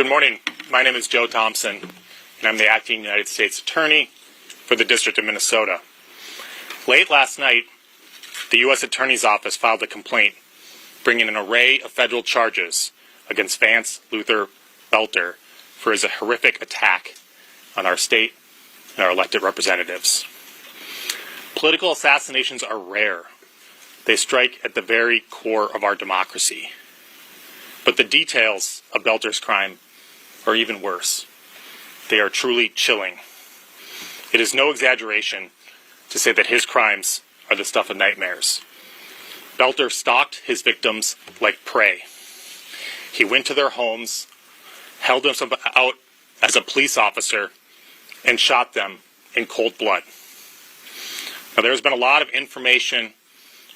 Good morning. My name is Joe Thompson, and I'm the acting United States Attorney for the District of Minnesota. Late last night, the U.S. Attorney's Office filed a complaint bringing an array of federal charges against Vance Luther Belter for his horrific attack on our state and our elected representatives. Political assassinations are rare. They strike at the very core of our democracy. But the details of Belter's crime are even worse. They are truly chilling. It is no exaggeration to say that his crimes are the stuff of nightmares. Belter stalked his victims like prey. He went to their homes, held them out as a police officer, and shot them in cold blood. Now, there's been a lot of information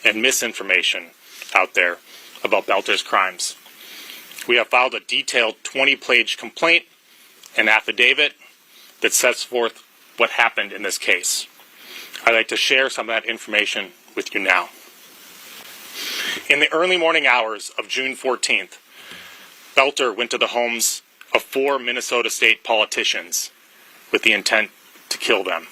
and misinformation out there about Belter's crimes. We have filed a detailed 20-page complaint and affidavit that sets forth what happened in this case. I'd like to share some of that information with you now. In the early morning hours of June 14th, Belter went to the homes of 4 Minnesota state politicians with the intent to kill them.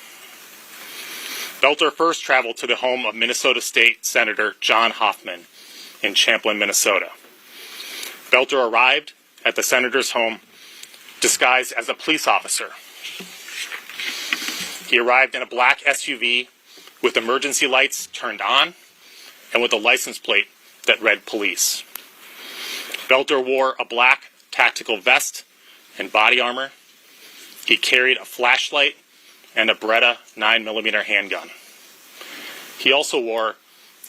Belter first traveled to the home of Minnesota State Senator John Hoffman in Champlin, Minnesota. Belter arrived at the senator's home disguised as a police officer. He arrived in a black SUV with emergency lights turned on and with a license plate that read police. Belter wore a black tactical vest and body armor. He carried a flashlight and a Beretta 9mm handgun. He also wore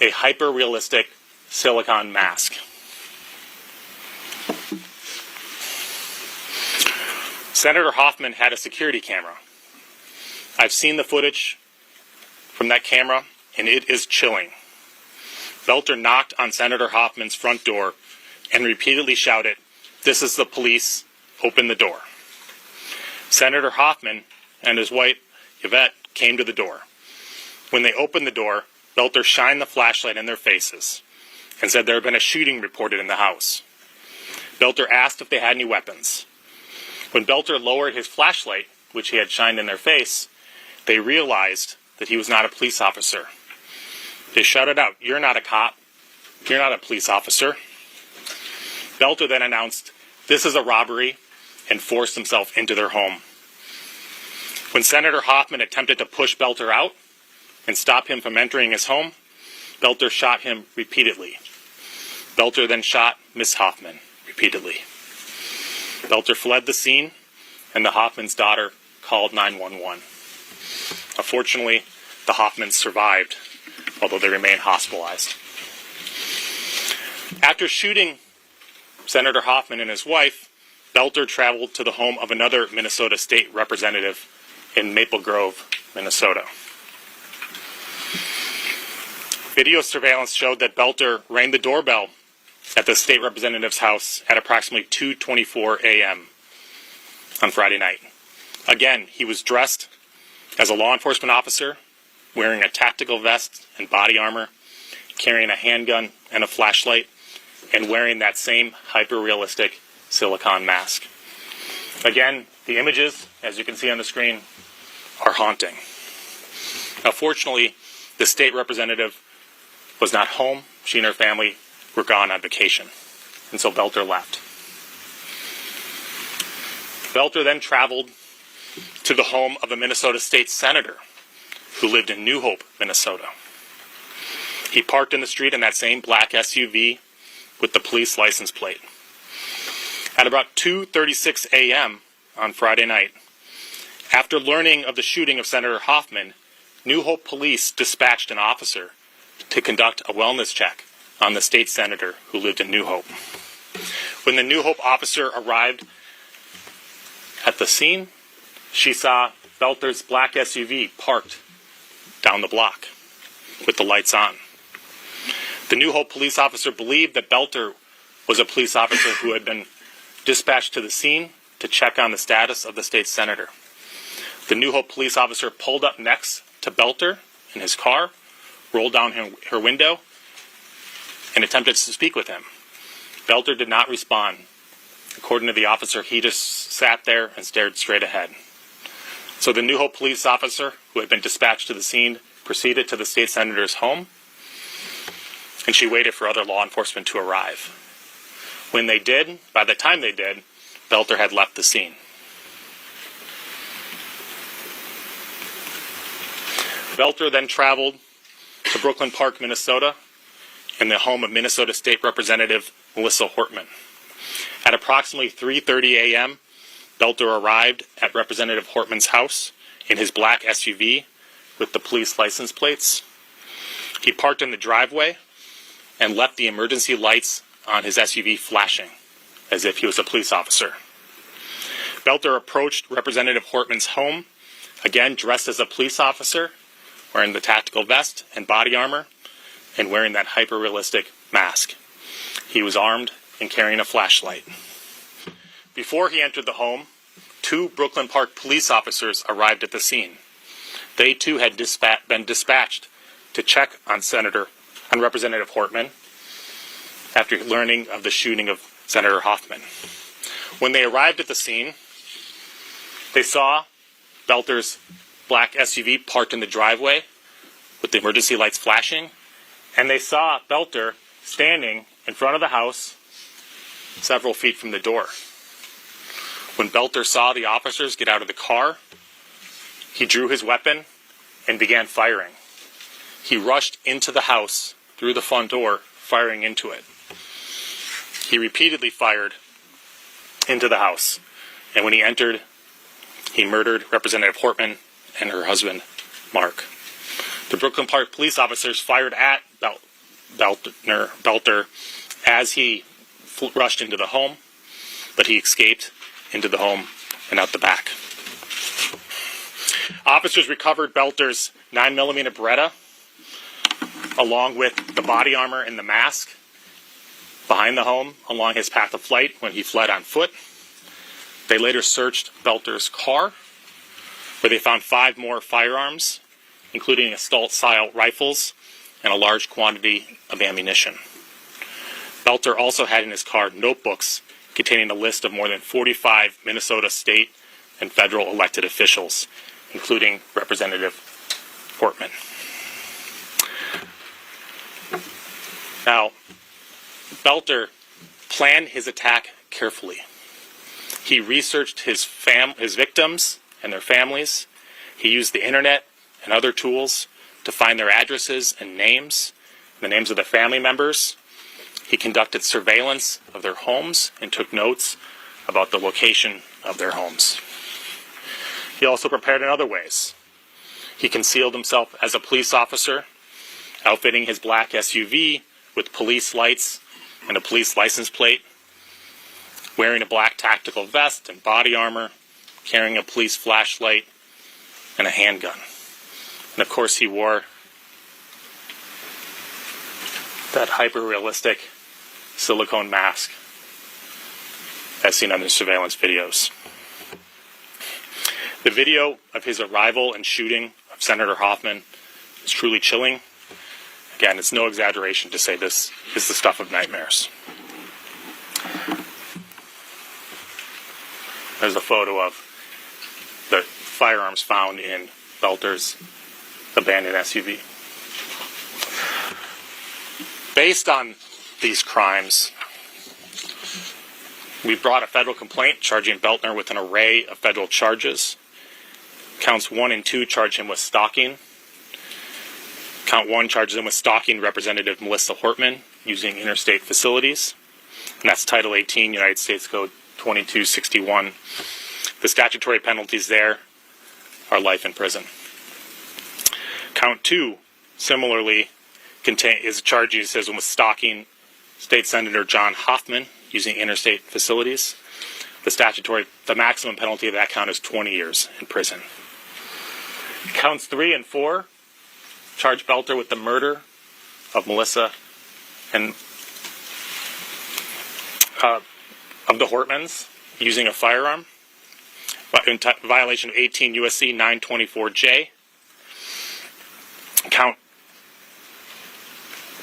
a hyper-realistic silicone mask. Senator Hoffman had a security camera. I've seen the footage from that camera, and it is chilling. Belter knocked on Senator Hoffman's front door and repeatedly shouted, "This is the police, open the door." Senator Hoffman and his wife, Yvette, came to the door. When they opened the door, Belter shined the flashlight in their faces and said there had been a shooting reported in the house. Belter asked if they had any weapons. When Belter lowered his flashlight, which he had shined in their face, they realized that he was not a police officer. They shouted out, "You're not a cop. You're not a police officer." Belter then announced, "This is a robbery," and forced himself into their home. When Senator Hoffman attempted to push Belter out and stop him from entering his home, Belter shot him repeatedly. Belter then shot Miss Hoffman repeatedly. Belter fled the scene, and the Hoffman's daughter called 911. Unfortunately, the Hoffmans survived, although they remain hospitalized. After shooting Senator Hoffman and his wife, Belter traveled to the home of another Minnesota state representative in Maple Grove, Minnesota. Video surveillance showed that Belter rang the doorbell at the state representative's house at approximately 2:24 a.m. on Friday night. Again, he was dressed as a law enforcement officer, wearing a tactical vest and body armor, carrying a handgun and a flashlight, and wearing that same hyper-realistic silicone mask. Again, the images, as you can see on the screen, are haunting. Now, fortunately, the state representative was not home. She and her family were gone on vacation, and so Belter left. Belter then traveled to the home of a Minnesota state senator who lived in New Hope, Minnesota. He parked in the street in that same black SUV with the police license plate. At about 2:36 a.m. on Friday night, after learning of the shooting of Senator Hoffman, New Hope police dispatched an officer to conduct a wellness check on the state senator who lived in New Hope. When the New Hope officer arrived at the scene, she saw Belter's black SUV parked down the block with the lights on. The New Hope police officer believed that Belter was a police officer who had been dispatched to the scene to check on the status of the state senator. The New Hope police officer pulled up next to Belter in his car, rolled down her window, and attempted to speak with him. Belter did not respond According to the officer, he just sat there and stared straight ahead. So the New Hope police officer, who had been dispatched to the scene, proceeded to the state senator's home, and she waited for other law enforcement to arrive. When they did, by the time they did, Belter had left the scene. Belter then traveled to Brooklyn Park, Minnesota, in the home of Minnesota State Representative Melissa Hortman. At approximately 3:30 a.m., Belter arrived at Representative Hortman's house in his black SUV with the police license plates. He parked in the driveway and left the emergency lights on his SUV flashing, as if he was a police officer. Belter approached Representative Hortman's home, again dressed as a police officer, wearing the tactical vest and body armor, and wearing that hyper-realistic mask. He was armed and carrying a flashlight. Before he entered the home, 2 Brooklyn Park police officers arrived at the scene. They too had been dispatched to check on Representative Hortman after learning of the shooting of Senator Hoffman. When they arrived at the scene, they saw Belter's black SUV parked in the driveway with the emergency lights flashing, and they saw Belter standing in front of the house several feet from the door. When Belter saw the officers get out of the car, he drew his weapon and began firing. He rushed into the house through the front door, firing into it. He repeatedly fired into the house, and when he entered, he murdered Representative Hortman and her husband, Mark. The Brooklyn Park police officers fired at Belter as he rushed into the home, but he escaped into the home and out the back. Officers recovered Belter's 9mm Beretta, along with the body armor and the mask, behind the home along his path of flight when he fled on foot. They later searched Belter's car, where they found 5 more firearms, including assault-style rifles and a large quantity of ammunition. Belter also had in his car notebooks containing a list of more than 45 Minnesota state and federal elected officials, including Representative Hortman. Now, Belter planned his attack carefully. He researched his victims and their families. He used the internet and other tools to find their addresses and names, the names of their family members. He conducted surveillance of their homes and took notes about the location of their homes. He also prepared in other ways. He concealed himself as a police officer, outfitting his black SUV with police lights and a police license plate, wearing a black tactical vest and body armor, carrying a police flashlight and a handgun. And of course he wore that hyper-realistic silicone mask as seen on the surveillance videos. The video of his arrival and shooting of Senator Hoffman is truly chilling. Again, it's no exaggeration to say this is the stuff of nightmares. There's a photo of the firearms found in Belter's abandoned SUV. Based on these crimes, we brought a federal complaint charging Belter with an array of federal charges. Counts 1 and 2 charge him with stalking. Count 1 charges him with stalking Representative Melissa Hortman using interstate facilities. And that's Title 18, United States Code 2261. The statutory penalties there are life in prison. Count 2, similarly, is charges him with stalking State Senator John Hoffman using interstate facilities. The maximum penalty of that count is 20 years in prison. Counts 3 and 4 charge Belter with the murder of Melissa and of the Hortmans using a firearm in violation of 18 U.S.C. 924J.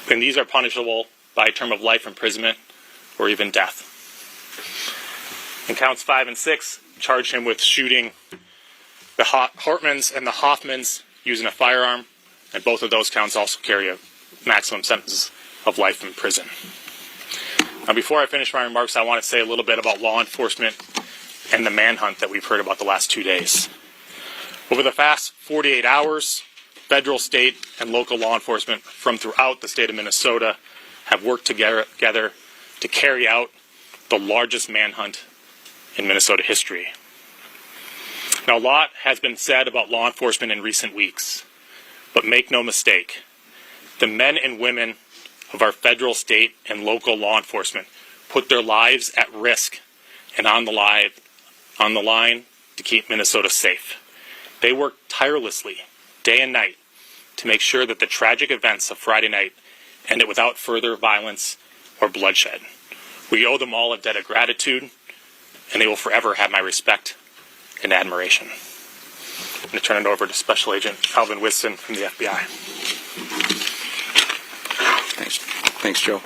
And these are punishable by a term of life imprisonment or even death. In counts 5 and 6, charged him with shooting the Hartmans and the Hoffmans using a firearm, and both of those counts also carry a maximum sentence of life in prison. Now, before I finish my remarks, I want to say a little bit about law enforcement and the manhunt that we've heard about the last 2 days. Over the past 48 hours, federal, state, and local law enforcement from throughout the state of Minnesota have worked together to carry out the largest manhunt in Minnesota history. Now, a lot has been said about law enforcement in recent weeks, but make no mistake, the men and women of our federal, state, and local law enforcement put their lives at risk and on the line to keep Minnesota safe. They work tirelessly, day and night, to make sure that the tragic events of Friday night ended without further violence or bloodshed. We owe them all a debt of gratitude, and they will forever have my respect and admiration. I'm going to turn it over to Special Agent Alvin Winston from the FBI. Thanks, Joe.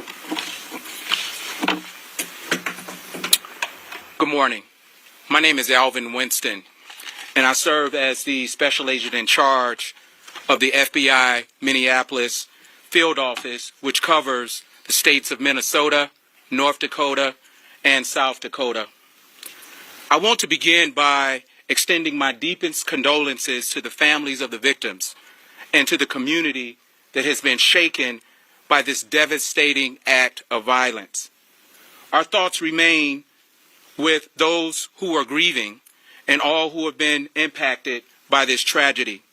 Good morning. My name is Alvin Winston, and I serve as the Special Agent in charge of the FBI Minneapolis Field Office, which covers the states of Minnesota, North Dakota, and South Dakota. I want to begin by extending my deepest condolences to the families of the victims and to the community that has been shaken by this devastating act of violence. Our thoughts remain with those who are grieving and all who have been impacted by this tragedy.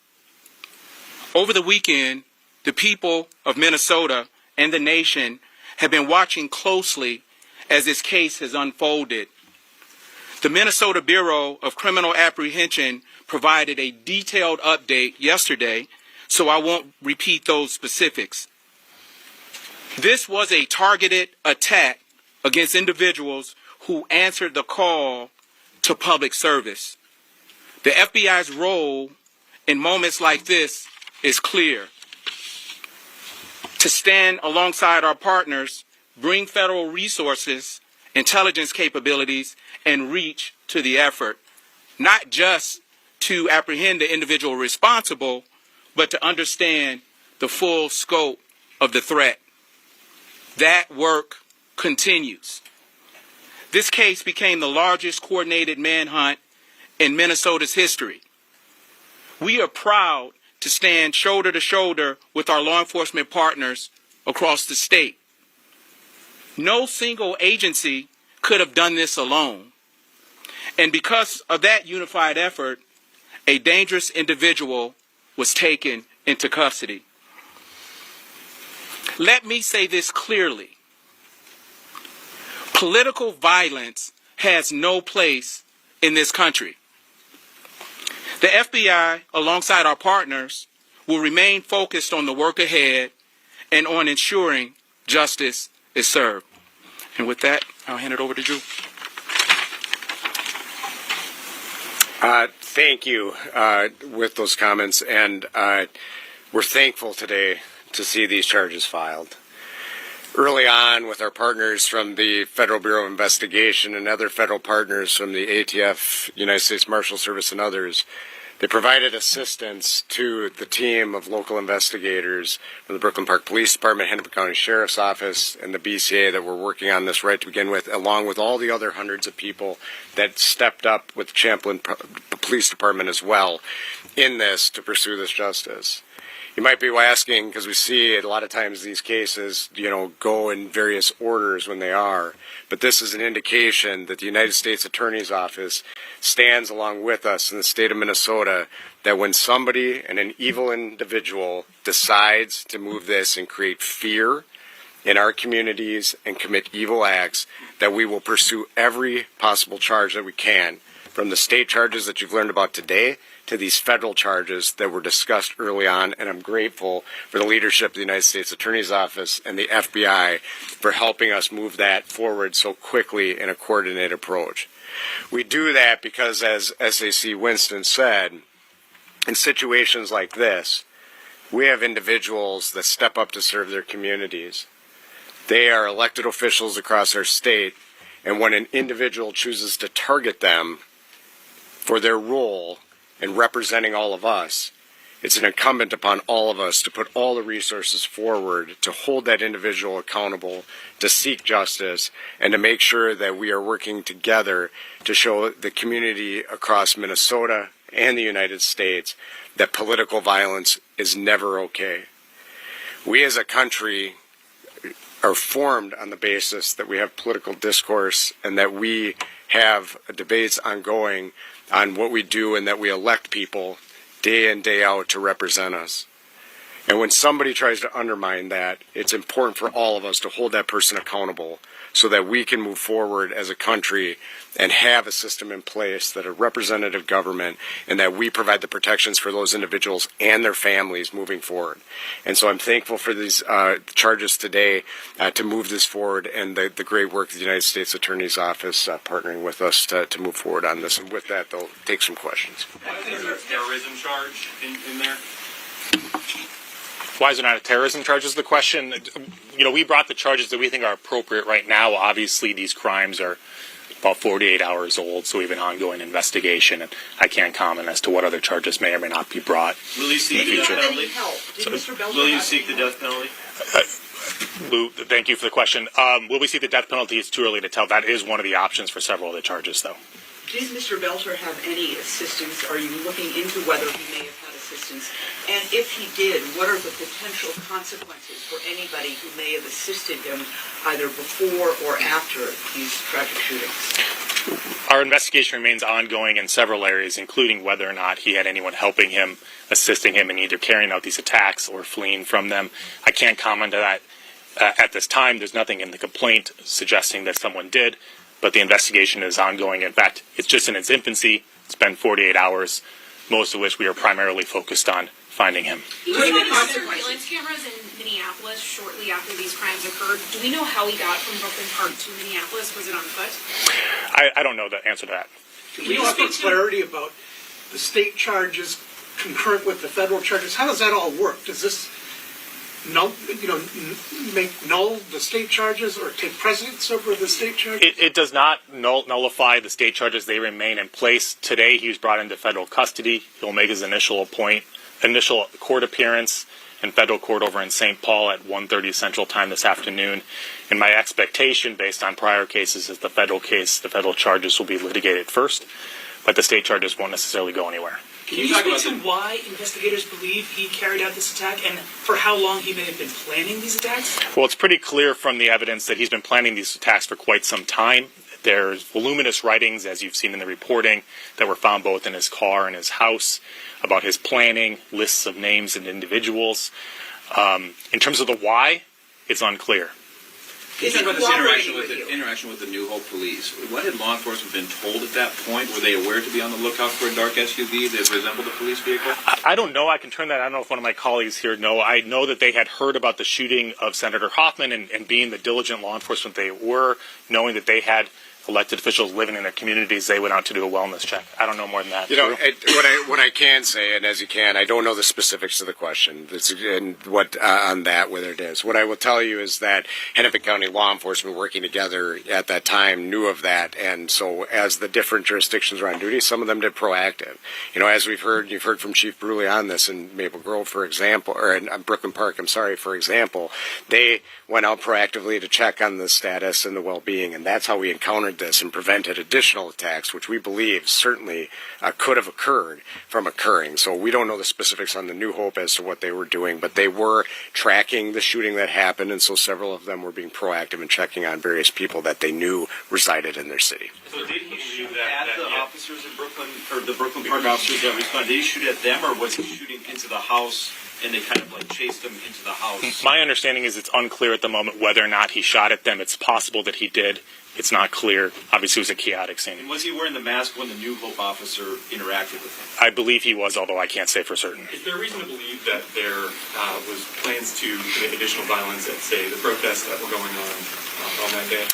Over the weekend, the people of Minnesota and the nation have been watching closely as this case has unfolded. The Minnesota Bureau of Criminal Apprehension provided a detailed update yesterday, so I won't repeat those specifics. This was a targeted attack against individuals who answered the call to public service. The FBI's role in moments like this is clear: to stand alongside our partners, bring federal resources, intelligence capabilities, and reach to the effort, not just to apprehend the individual responsible, but to understand the full scope of the threat. That work continues. This case became the largest coordinated manhunt in Minnesota's history. We are proud to stand shoulder to shoulder with our law enforcement partners across the state. No single agency could have done this alone. And because of that unified effort, a dangerous individual was taken into custody. Let me say this clearly. Political violence has no place in this country. The FBI, alongside our partners, will remain focused on the work ahead and on ensuring justice is served. And with that, I'll hand it over to Drew. Thank you with those comments, and we're thankful today to see these charges filed. Early on, with our partners from the Federal Bureau of Investigation and other federal partners from the ATF, United States Marshal Service, and others, they provided assistance to the team of local investigators from the Brooklyn Park Police Department, Hennepin County Sheriff's Office, and the BCA that were working on this right to begin with, along with all the other hundreds of people that stepped up with the Champlain Police Department as well in this to pursue this justice. You might be asking, because we see a lot of times these cases, go in various orders when they are, but this is an indication that the United States Attorney's Office stands along with us in the state of Minnesota, that when somebody and an evil individual decides to move this and create fear in our communities and commit evil acts, that we will pursue every possible charge that we can, from the state charges that you've learned about today to these federal charges that were discussed early on, and I'm grateful for the leadership of the United States Attorney's Office and the FBI for helping us move that forward so quickly in a coordinated approach. We do that because, as SAC Winston said, in situations like this, we have individuals that step up to serve their communities. They are elected officials across our state, And when an individual chooses to target them for their role in representing all of us, it's an incumbent upon all of us to put all the resources forward to hold that individual accountable, to seek justice, and to make sure that we are working together to show the community across Minnesota and the United States that political violence is never okay. We as a country are formed on the basis that we have political discourse and that we have debates ongoing on what we do and that we elect people day in, day out to represent us. And when somebody tries to undermine that, it's important for all of us to hold that person accountable so that we can move forward as a country and have a system in place that a representative government and that we provide the protections for those individuals and their families moving forward. And so I'm thankful for these charges today to move this forward and the great work of the United States Attorney's Office partnering with us to move forward on this. And with that, they'll take some questions. Is there a terrorism charge in there? Why is there not a terrorism charge is the question. You know, we brought the charges that we think are appropriate right now. Obviously, these crimes are about 48 hours old, so we have an ongoing investigation, and I can't comment as to what other charges may or may not be brought Will you seek the death penalty? Will you seek the death penalty? Lou, thank you for the question. Will we seek the death penalty? It's too early to tell. That is one of the options for several of the charges, though. Did Mr. Belter have any assistance? Are you looking into whether he may have had assistance? And if he did, what are the potential consequences for anybody who may have assisted him either before or after these tragic shootings? Our investigation remains ongoing in several areas, including whether or not he had anyone helping him, assisting him in either carrying out these attacks or fleeing from them. I can't comment on that at this time. There's nothing in the complaint suggesting that someone did, but the investigation is ongoing. In fact, it's just in its infancy. It's been 48 hours, most of which we are primarily focused on finding him. He was on surveillance cameras in Minneapolis shortly after these crimes occurred. Do we know how he got from Brooklyn Park to Minneapolis? Was it on foot? I don't know the answer to that. Can we offer clarity about the state charges concurrent with the federal charges? How does that all work? Does this make null the state charges or take precedence over the state charges? It does not nullify the state charges. They remain in place. Today, he was brought into federal custody. He'll make his initial court appearance in federal court over in St. Paul at 1:30 Central Time this afternoon. And my expectation, based on prior cases, is the federal charges will be litigated first, but the state charges won't necessarily go anywhere. Can you speak to why investigators believe he carried out this attack and for how long he may have been planning these attacks? Well, it's pretty clear from the evidence that he's been planning these attacks for quite some time. There's voluminous writings, as you've seen in the reporting, that were found both in his car and his house about his planning, lists of names and individuals. In terms of the why, it's unclear. Can you talk about this interaction with the New Hope police? What had law enforcement been told at that point? Were they aware to be on the lookout for a dark SUV that resembled a police vehicle? I don't know. I can turn that. I don't know if one of my colleagues here know. I know that they had heard about the shooting of Senator Hoffman and being the diligent law enforcement they were, knowing that they had elected officials living in their communities, they went out to do a wellness check. I don't know more than that. You know, what I can say, and as you can, I don't know the specifics of the question and what on that, whether it is. What I will tell you is that Hennepin County law enforcement working together at that time knew of that, and so as the different jurisdictions were on duty, some of them did proactive. You know, as you've heard from Chief Bruley on this in Maple Grove, for example, or in Brooklyn Park, for example, they went out proactively to check on the status and the well-being, and that's how we encountered this and prevented additional attacks, which we believe certainly could have occurred from occurring. So we don't know the specifics on the New Hope as to what they were doing, but they were tracking the shooting that happened, and so several of them were being proactive and checking on various people that they knew resided in their city. So did he shoot at the officers in Brooklyn, or the Brooklyn Park officers that responded? Did he shoot at them, or was he shooting into the house and they kind of like chased him into the house? My understanding is it's unclear at the moment whether or not he shot at them. It's possible that he did. It's not clear. Obviously, it was a chaotic scene. And was he wearing the mask when the New Hope officer interacted with him? I believe he was, although I can't say for certain. Is there reason to believe that there was plans to commit additional violence at, say, the protests that were going on that day?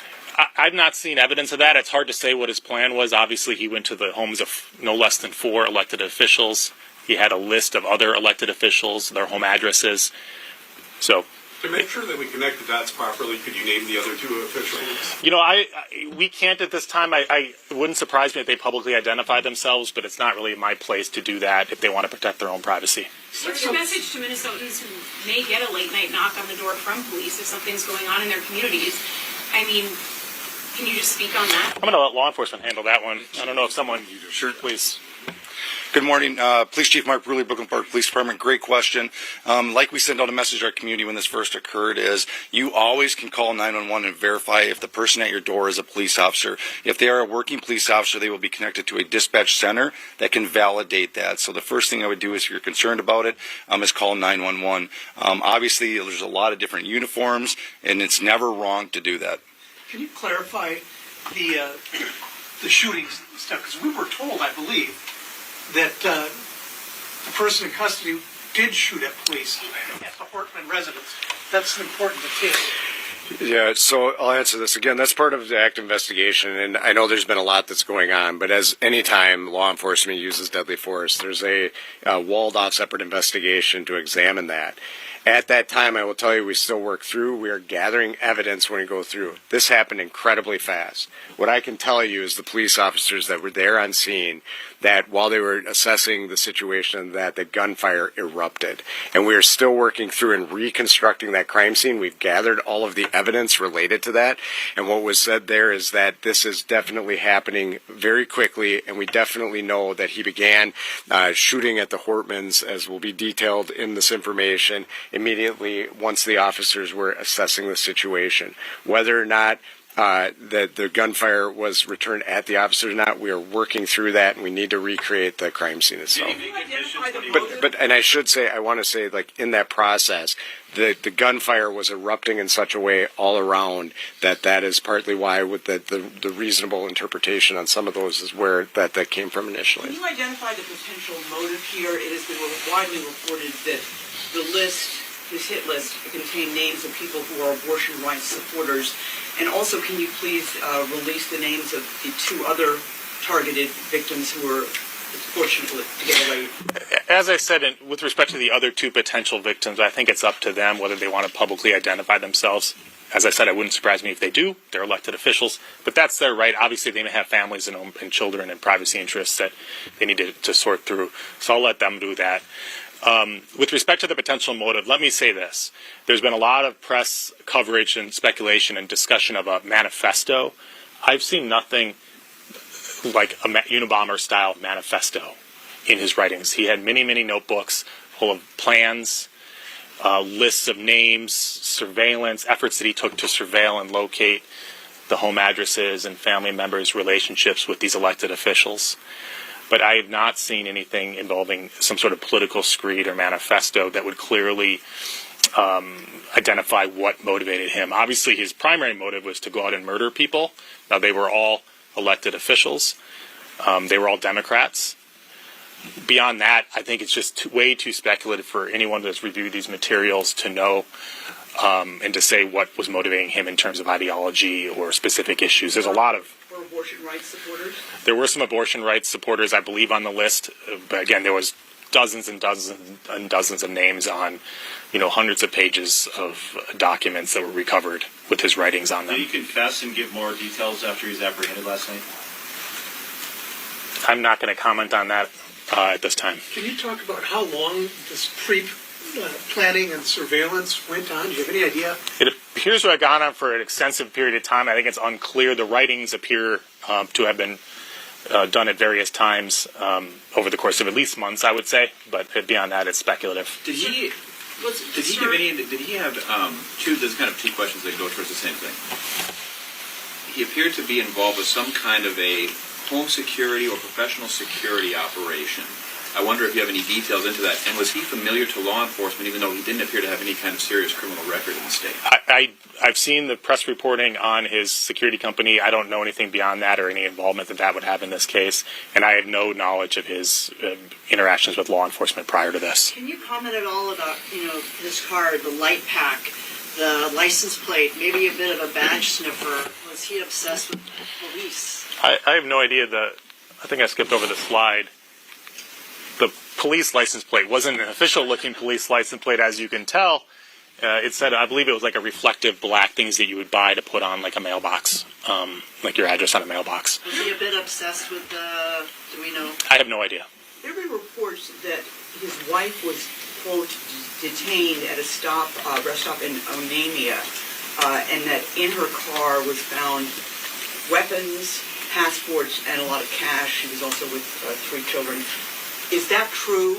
I've not seen evidence of that. It's hard to say what his plan was. Obviously, he went to the homes of no less than 4 elected officials. He had a list of other elected officials, their home addresses. So To make sure that we connect the dots properly, could you name the other two officials? You know, we can't at this time. It wouldn't surprise me if they publicly identify themselves, but it's not really my place to do that if they want to protect their own privacy. What's your message to Minnesotans who may get a late night knock on the door from police if something's going on in their communities? I mean, can you just speak on that? I'm going to let law enforcement handle that one. I don't know if someone... Sure. Please. Good morning. Police Chief Mark Bruley, Brooklyn Park Police Department. Great question. Like we sent out a message to our community when this first occurred is you always can call 911 and verify if the person at your door is a police officer. If they are a working police officer, they will be connected to a dispatch center that can validate that. So the first thing I would do is if you're concerned about it is call 911. Obviously, there's a lot of different uniforms, and it's never wrong to do that. Can you clarify the shooting stuff? Because we were told, I believe, that the person in custody did shoot at police at the Hortman residence. That's an important detail. Yeah, so I'll answer this again. That's part of the active investigation, and I know there's been a lot that's going on, but as any time law enforcement uses deadly force, there's a walled-off separate investigation to examine that. At that time, I will tell you, we still work through. We are gathering evidence when we go through. This happened incredibly fast. What I can tell you is the police officers that were there on scene, that while they were assessing the situation, that the gunfire erupted. And we are still working through and reconstructing that crime scene. We've gathered all of the evidence related to that. And what was said there is that this is definitely happening very quickly, and we definitely know that he began shooting at the Hortmans, as will be detailed in this information, immediately once the officers were assessing the situation. Whether or not that the gunfire was returned at the officers or not, we are working through that, and we need to recreate the crime scene itself. But and I want to say, like, in that process, the gunfire was erupting in such a way all around that is partly why with the reasonable interpretation on some of those is where that came from initially. Can you identify the potential motive here? It has been widely reported that his hit list contained names of people who are abortion rights supporters. And also, can you please release the names of the two other targeted victims who were fortunate to get away? As I said, with respect to the other two potential victims, I think it's up to them whether they want to publicly identify themselves. As I said, it wouldn't surprise me if they do. They're elected officials, but that's their right. Obviously, they may have families and children and privacy interests that they need to sort through. So I'll let them do that. With respect to the potential motive, let me say this. There's been a lot of press coverage and speculation and discussion of a manifesto. I've seen nothing like a Unabomber-style manifesto in his writings. He had many, many notebooks full of plans, lists of names, surveillance, efforts that he took to surveil and locate the home addresses and family members' relationships with these elected officials. But I have not seen anything involving some sort of political screed or manifesto that would clearly identify what motivated him. Obviously, his primary motive was to go out and murder people. Now, they were all elected officials. They were all Democrats. Beyond that, I think it's just way too speculative for anyone that's reviewed these materials to know and to say what was motivating him in terms of ideology or specific issues. There's a lot of... Were abortion rights supporters? There were some abortion rights supporters, I believe, on the list. But again, there was dozens and dozens and dozens of names on, hundreds of pages of documents that were recovered with his writings on them. Did he confess and give more details after he was apprehended last night? I'm not going to comment on that at this time. Can you talk about how long this pre-planning and surveillance went on? Do you have any idea? It appears to have gone on for an extensive period of time. I think it's unclear. The writings appear to have been done at various times over the course of at least months, I would say. But beyond that, it's speculative. Did he have there's kind of two questions that go towards the same thing. He appeared to be involved with some kind of a home security or professional security operation. I wonder if you have any details into that. And was he familiar to law enforcement, even though he didn't appear to have any kind of serious criminal record in the state? I've seen the press reporting on his security company. I don't know anything beyond that or any involvement that would have in this case. And I have no knowledge of his interactions with law enforcement prior to this. Can you comment at all about, his card, the light pack, the license plate, maybe a bit of a badge sniffer? Was he obsessed with police? I have no idea. I think I skipped over the slide. The police license plate wasn't an official-looking police license plate, as you can tell. It said, I believe it was like a reflective black things that you would buy to put on like a mailbox, like your address on a mailbox. Was he a bit obsessed with do we know? I have no idea. There have been reports that his wife was, quote, detained at a rest stop in Onamia, and that in her car was found weapons, passports, and a lot of cash. She was also with 3 children. Is that true?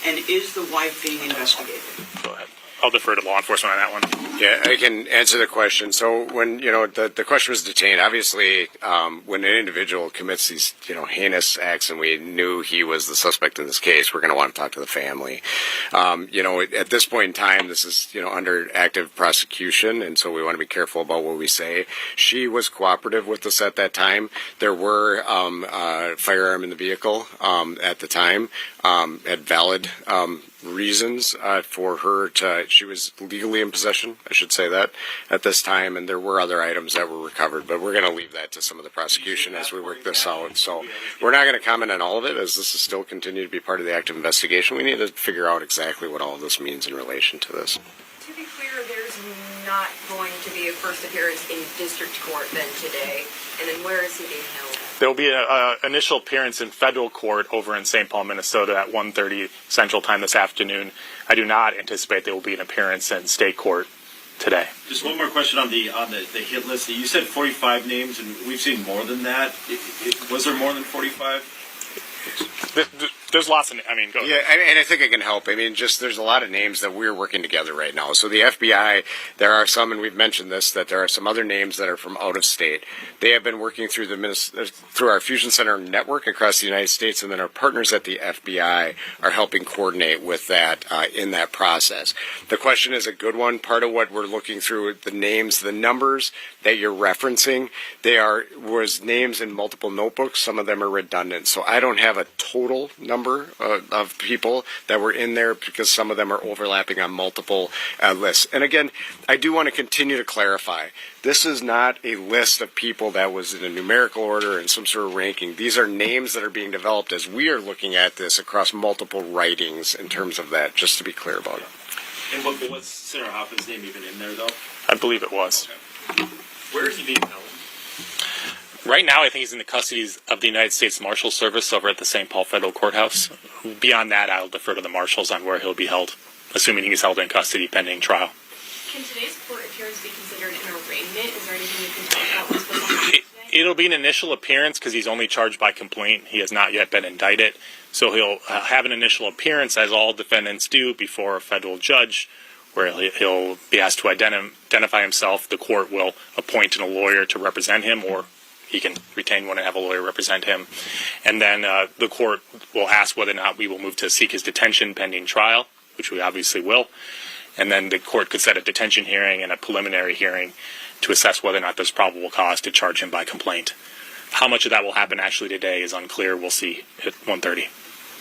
And is the wife being investigated? Go ahead. I'll defer to law enforcement on that one. Yeah, I can answer the question. So when, the question was detained, obviously, when an individual commits these, heinous acts and we knew he was the suspect in this case, we're going to want to talk to the family. At this point in time, this is, under active prosecution, and so we want to be careful about what we say. She was cooperative with us at that time. There were firearm in the vehicle at the time, had valid reasons for her she was legally in possession, I should say that, at this time, and there were other items that were recovered, but we're going to leave that to some of the prosecution as we work this out. So we're not going to comment on all of it, as this is still continue to be part of the active investigation. We need to figure out exactly what all of this means in relation to this. To be clear, there's not going to be a first appearance in district court then today, and then where is he being held? There will be an initial appearance in federal court over in St. Paul, Minnesota at 1:30 Central Time this afternoon. I do not anticipate there will be an appearance in state court today. Just one more question on the hit list. You said 45 names, and we've seen more than that. Was there more than 45? There's lots of, go ahead. Yeah, and I think I can help. There's a lot of names that we're working together right now. So the FBI, there are some, and we've mentioned this, that there are some other names that are from out of state. They have been working through through our Fusion Center network across the United States, and then our partners at the FBI are helping coordinate with that in that process. The question is a good one. Part of what we're looking through, the names, the numbers that you're referencing, was names in multiple notebooks. Some of them are redundant. So I don't have a total number of people that were in there because some of them are overlapping on multiple lists. And again, I do want to continue to clarify. This is not a list of people that was in a numerical order and some sort of ranking. These are names that are being developed as we are looking at this across multiple writings in terms of that, just to be clear about it. And was Sarah Hoffman's name even in there, though? I believe it was. Okay. Where is he being held? Right now, I think he's in the custody of the United States Marshal Service over at the St. Paul Federal Courthouse. Beyond that, I'll defer to the marshals on where he'll be held, assuming he's held in custody pending trial. Can today's court appearance be considered an arraignment? Is there anything you can talk about what's supposed to happen today? It'll be an initial appearance because he's only charged by complaint. He has not yet been indicted. So he'll have an initial appearance, as all defendants do, before a federal judge, where he'll be asked to identify himself. The court will appoint a lawyer to represent him, or he can retain one and have a lawyer represent him. And then the court will ask whether or not we will move to seek his detention pending trial, which we obviously will. And then the court could set a detention hearing and a preliminary hearing to assess whether or not there's probable cause to charge him by complaint. How much of that will happen actually today is unclear. We'll see at 1:30.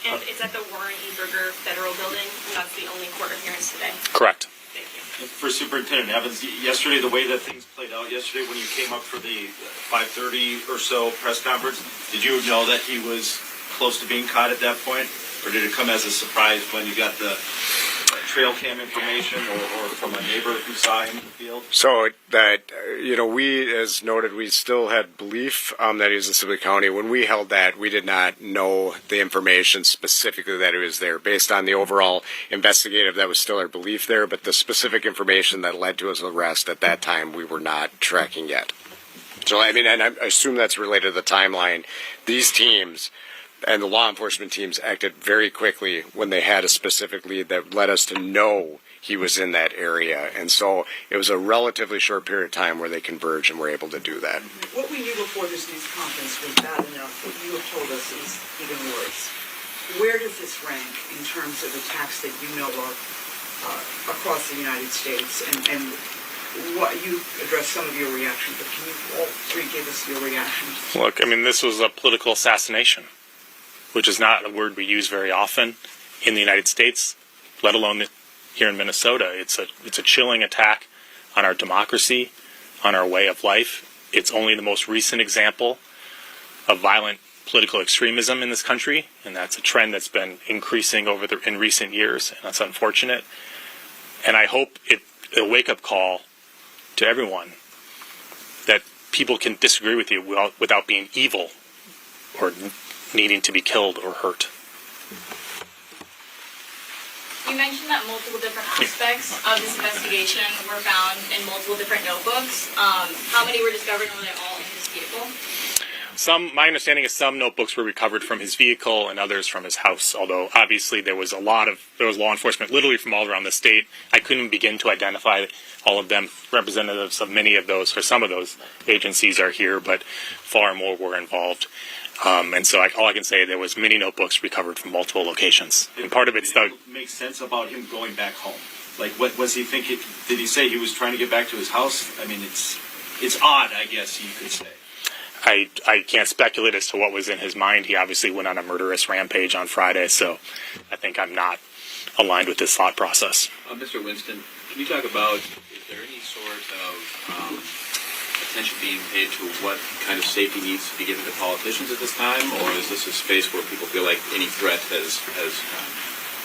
And it's at the Warren E. Berger Federal Building. That's the only court appearance today. Correct. Thank you. For Superintendent Evans, yesterday, the way that things played out yesterday when you came up for the 5:30 or so press conference, did you know that he was close to being caught at that point? Or did it come as a surprise when you got the trail cam information or from a neighbor who saw him in the field? So that, we, as noted, we still had belief that he was in Sibley County. When we held that, we did not know the information specifically that he was there. Based on the overall investigative, that was still our belief there, but the specific information that led to his arrest at that time, we were not tracking yet. So, and I assume that's related to the timeline. These teams and the law enforcement teams acted very quickly when they had a specific lead that led us to know he was in that area. And so it was a relatively short period of time where they converged and were able to do that. What we knew before this news conference was bad enough. What you have told us is even worse. Where does this rank in terms of attacks that you know of across the United States? And what you addressed some of your reactions, but can you all three give us your reactions? Look, this was a political assassination, which is not a word we use very often in the United States, let alone here in Minnesota. It's a chilling attack on our democracy, on our way of life. It's only the most recent example of violent political extremism in this country, and that's a trend that's been increasing in recent years, and that's unfortunate. And I hope it a wake-up call to everyone that people can disagree with you without being evil or needing to be killed or hurt. You mentioned that multiple different aspects of this investigation were found in multiple different notebooks. How many were discovered, and were they all in his vehicle? My understanding is some notebooks were recovered from his vehicle and others from his house, although obviously there was law enforcement literally from all around the state. I couldn't begin to identify all of them. Representatives of many of those, or some of those agencies are here, but far more were involved. And so all I can say, there was many notebooks recovered from multiple locations. And part of it's Did it make sense about him going back home? Like, what was he thinking? Did he say he was trying to get back to his house? I mean, it's odd, I guess you could say. I can't speculate as to what was in his mind. He obviously went on a murderous rampage on Friday, so I think I'm not aligned with his thought process. Mr. Winston, can you talk about, is there any sort of attention being paid to what kind of safety needs to be given to politicians at this time, or is this a space where people feel like any threat has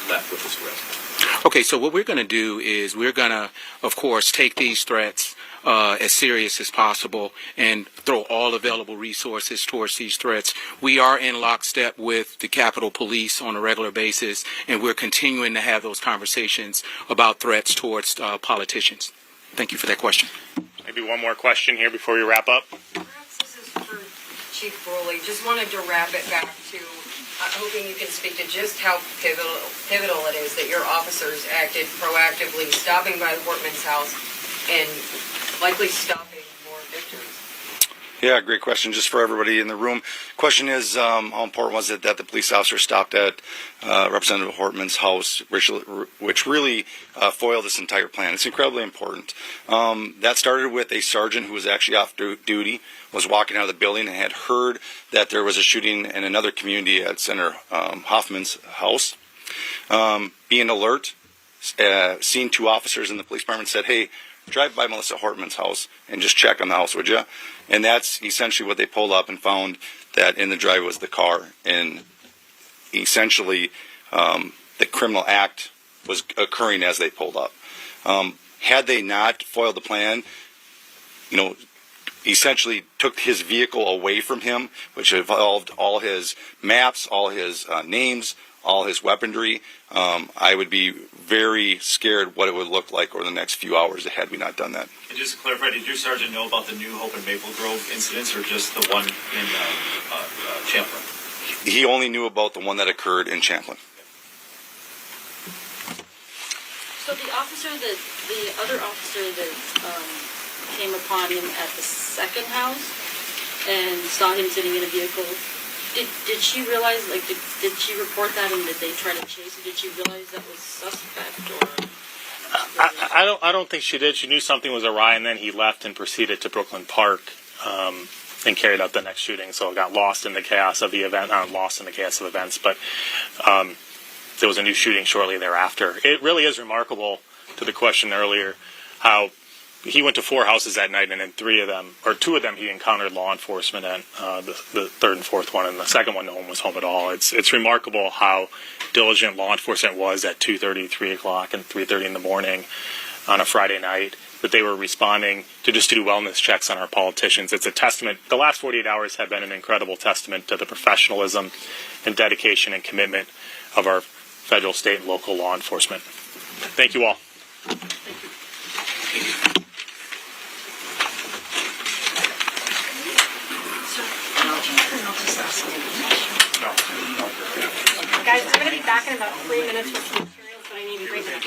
left with this arrest? Okay, so what we're going to do is we're going to, of course, take these threats as serious as possible and throw all available resources towards these threats. We are in lockstep with the Capitol Police on a regular basis, and we're continuing to have those conversations about threats towards politicians. Thank you for that question. Maybe one more question here before we wrap up. Perhaps this is for Chief Broley. Just wanted to wrap it back to hoping you can speak to just how pivotal it is that your officers acted proactively, stopping by the Workman's house and likely stopping more victims. Yeah, great question. Just for everybody in the room, question is how important was it that the police officer stopped at Representative Hortman's house, which really foiled this entire plan. It's incredibly important. That started with a sergeant who was actually off duty, was walking out of the building and had heard that there was a shooting in another community at Senator Hoffman's house. Being alert, seen two officers in the police department, said, "Hey, drive by Melissa Hortman's house and just check on the house, would you?" And that's essentially what they pulled up and found, that in the driveway was the car. And essentially, the criminal act was occurring as they pulled up. Had they not foiled the plan, essentially took his vehicle away from him, which involved all his maps, all his names, all his weaponry, I would be very scared what it would look like over the next few hours had we not done that. And just to clarify, did your sergeant know about the New Hope and Maple Grove incidents, or just the one in Champlin? He only knew about the one that occurred in Champlin. So the other officer that came upon him at the second house and saw him sitting in a vehicle, did she realize, did she report that, and did they try to chase him? Did she realize that was suspect, or? I don't think she did. She knew something was awry, and then he left and proceeded to Brooklyn Park and carried out the next shooting. So it got lost in the chaos of the event. Not lost in the chaos of events, but there was a new shooting shortly thereafter. It really is remarkable, to the question earlier, how he went to 4 houses that night, and in 2 of them he encountered law enforcement, and the third and fourth one, and the second one no one was home at all. It's remarkable how diligent law enforcement was at 2:30, 3 o'clock, and 3:30 in the morning on a Friday night, that they were responding to just do wellness checks on our politicians. It's a testament. The last 48 hours have been an incredible testament to the professionalism and dedication and commitment of our federal, state, and local law enforcement. Thank you all. Guys, I'm going to be back in about 3 minutes with some materials, but I need to bring them up.